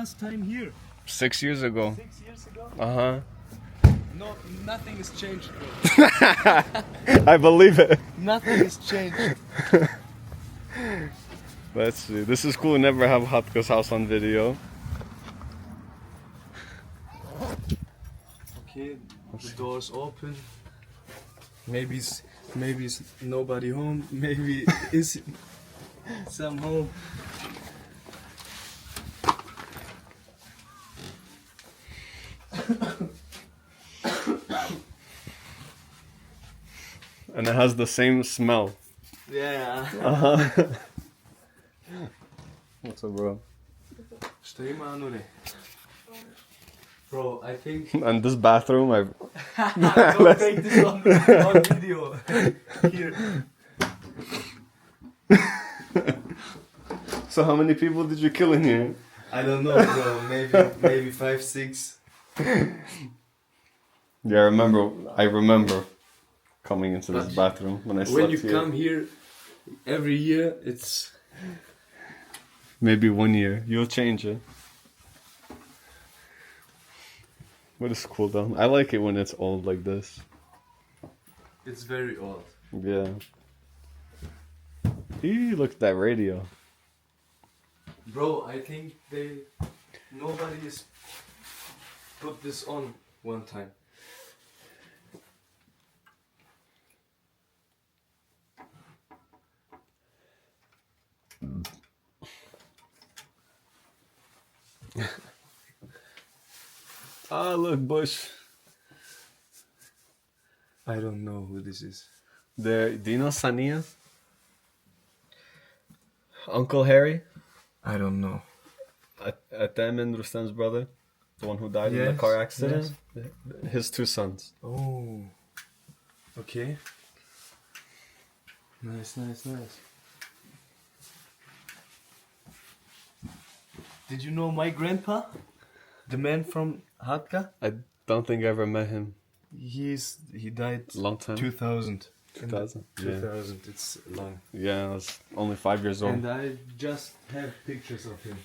last time here? 6 years ago. 6 years ago? Uh-huh. No, nothing has changed, bro. I believe it. Nothing has changed. Let's see. This is cool. We never have Hatka's house on video. Okay, the door's open. Maybe it's nobody home. Maybe is some home. And it has the same smell. Yeah. Uh-huh. What's up, bro? Šta ima, Anure? Bro, I think... And this bathroom, Don't take this on video. Here. So how many people did you kill in here? I don't know, bro. Maybe 5, 6. Yeah, I remember coming into this bathroom when I slept When you here. come here every year, it's... Maybe 1 year. You'll change it. What is cool though? I like it when it's old like this. It's very old. Yeah. Eee, look at that radio. Bro, I think nobody has put this on one time. Ah, look, Bush. I don't know who this is. Do you know Sania? Uncle Harry? I don't know. Atem and Rustam's brother? The one who died in the Yes, car accident? His 2 sons. Oh. Okay. Nice. Did you know my grandpa? The man from Hatka? I don't think I ever met him. He died Long time. 2000. 2000. Yeah. 2000, it's long. Yeah, I was only 5 years old. And I just have pictures of him.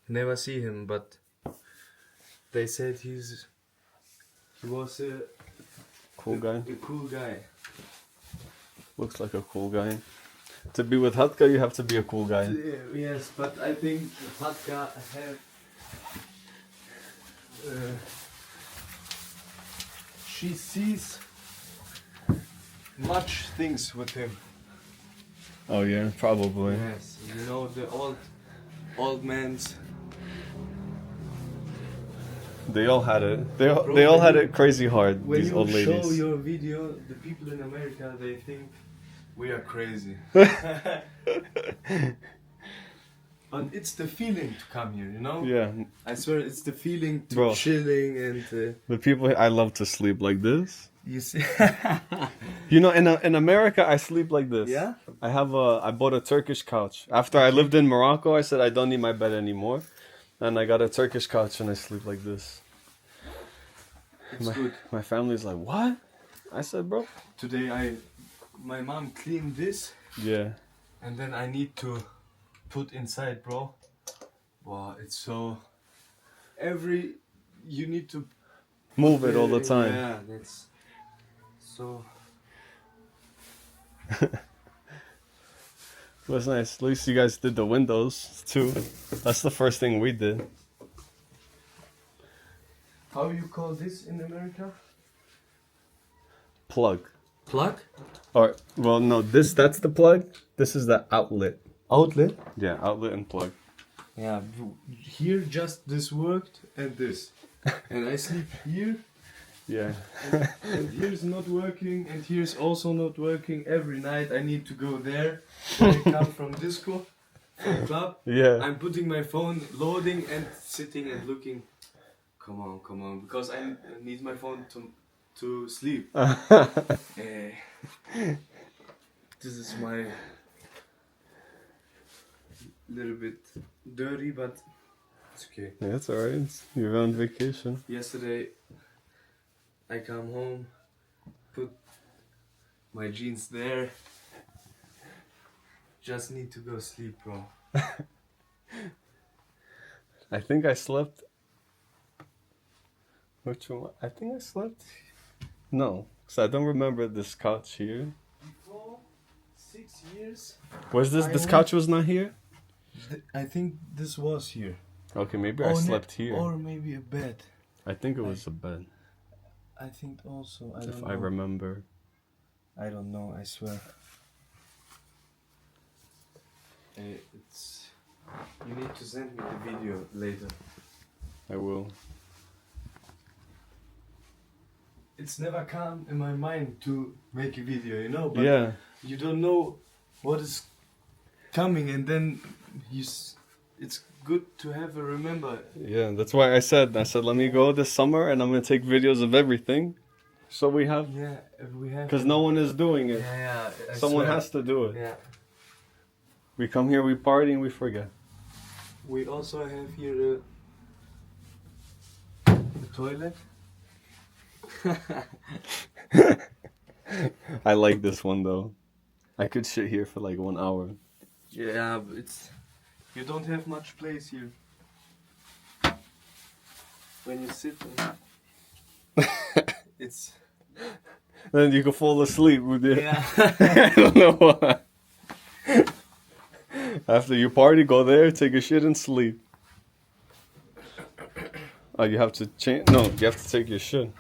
Never see him, but they said he was a Cool guy. a cool guy. Looks like a cool guy. To be with Hatka, you have to be a cool guy. Yes, but I think Hatka have she sees much things with him. Oh yeah, probably. Yes, you know the old man's. They all had it. They all had it crazy hard. When These you old show ladies. your video, the people in America they think we are crazy. But it's the feeling to come here, you know? Yeah, I swear it's the feeling to Bro. chilling and the people. I love to sleep like this. you see. You know, in America, I sleep like this. Yeah? I bought a Turkish couch. After I lived in Morocco, I said I don't need my bed anymore, and I got a Turkish couch and I sleep like this. It's good. My family's like, what? I said, bro. Today my mom cleaned this Yeah. and then I need to put inside, bro. Wow, it's so you need to Move it all the time. Yeah, that's so. It was nice. At least you guys did the windows too. That's the first thing we did. How you call this in America? Plug. Plug? Or well, no. That's the plug. This is the outlet. Outlet? Yeah, outlet and plug. Yeah, here just this worked and this. And I sleep here Yeah. and here's not working and here's also not working. Every night I need to go there. When I come from disco, from club. Yeah. I'm putting my phone loading and sitting and looking. Come on, because I need my phone to sleep. This is my little bit dirty, but it's okay. Yeah, it's alright. You're on vacation. Yesterday I come home, put my jeans there. Just need to go sleep, bro. I think I slept. Which one? I think I slept. No, so I don't remember this couch here. Before 6 years. Was this? I This went- couch was not here. I think this was here. Okay, maybe I slept here. Or maybe a bed. I think it was a bed. I think also. If I remember. I don't know. I swear. It's. You need to send me the video later. I will. It's never come in my mind to make a video, you know. But Yeah. you don't know what is coming, and then it's good to have a remember. Yeah, that's why I said let me go this summer and I'm gonna take videos of everything, so we have. Yeah, we have. Because no one is doing it. Yeah. I Someone swear. has to do it. Yeah. We come here, we party, and we forget. We also have here the toilet. I like this one though. I could sit here for like 1 hour. Yeah, but you don't have much place here. When you sit, it's. Then you can fall asleep with it. Yeah. I don't know why. After you party, go there, take a shit, and sleep. Oh, you have to change? No, you have to take your shit.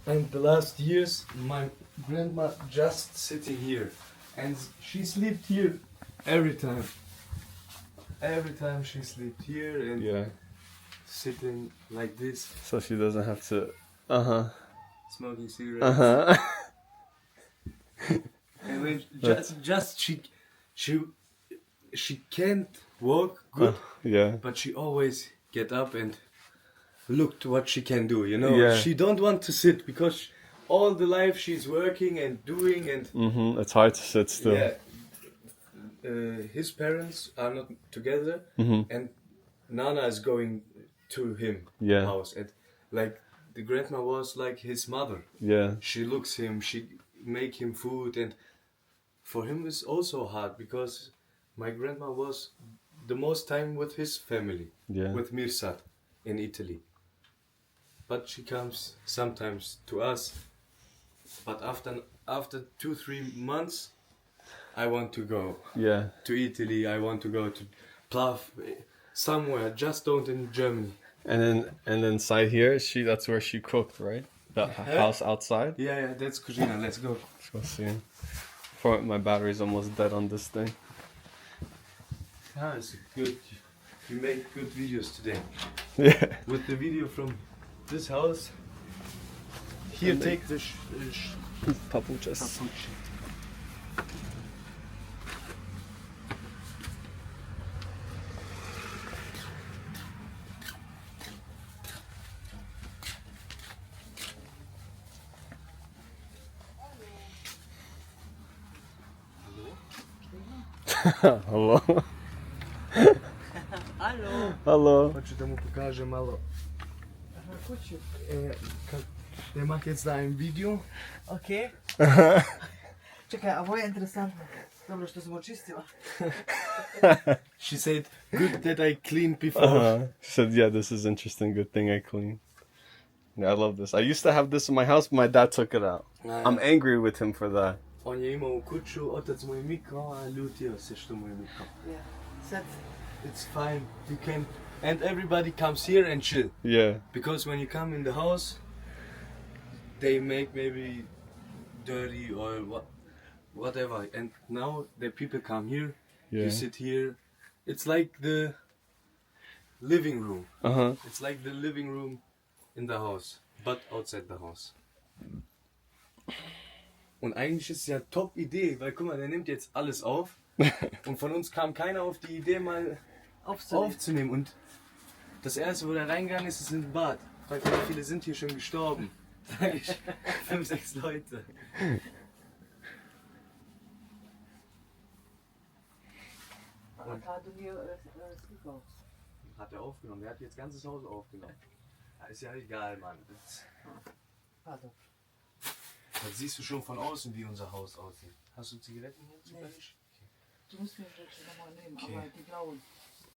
And the last years, my grandma just sitting here, and she slept here every time. Every time she slept here and Yeah. sitting like this, So she doesn't have to. smoking cigarettes. And when she can't walk good, Yeah. but she always get up and look to what she can do. You know, Yeah. she don't want to sit because all the life she's working and doing and. It's hard to sit still. Yeah. His parents are not together, and Nana is going to him Yeah. house, and like the grandma was like his mother. Yeah. She looks him, she make him food, and for him it's also hard because my grandma was the most time with his family, Yeah. with Mirsad in Italy. But she comes sometimes to us. But after 2-3 months, I want to go Yeah. to Italy. I want to go to Plav, somewhere. Just don't in Germany. And then inside here, that's where she cooked, right? That house outside. Yeah, that's Cucina. Let's go. Let's go see. For my battery's almost dead on this thing. Ah, it's good. We made good videos today. Yeah. With the video from this house. Here, take the Papuchas. papuch. Hello. Alo. Hello. Hoću da mu pokažem malo. Der macht jetzt da ein Video. Ok. Čekaj, a ovo je interesantno. Dobro što sam očistila. She said, good that I cleaned before. She said, yeah, this is interesting. Good thing I cleaned. Yeah, I love this. I used to have this in my house, but my dad took it out. I'm angry with him for that. On je imao u kuću, otac mu je mikro, a ljutio se što mu je mikro. Yeah. Sad, It's fine, you can, and everybody comes here and chill. Yeah. Because when you come in the house, they make maybe dirty or whatever. And now the people come here, Yeah. you sit here. It's like the living room. It's like the living room in the house, but outside the house. Und eigentlich ist es ja top Idee, weil guck mal, der nimmt jetzt alles auf und von uns kam keiner auf die Idee mal aufzunehmen. Und das erste, wo der reingegangen ist, ist ein Bad. Fragt er, wie viele sind hier schon gestorben? Sag ich, 5, 6 Leute. Hat er aufgenommen, der hat jetzt ganzes Haus aufgenommen. Ja, ist ja egal, Mann. Pardon. Dann siehst du schon von außen, wie unser Haus aussieht. Hast du Zigaretten hier zufällig? Du musst mir welche nochmal nehmen, Okay. aber die blauen.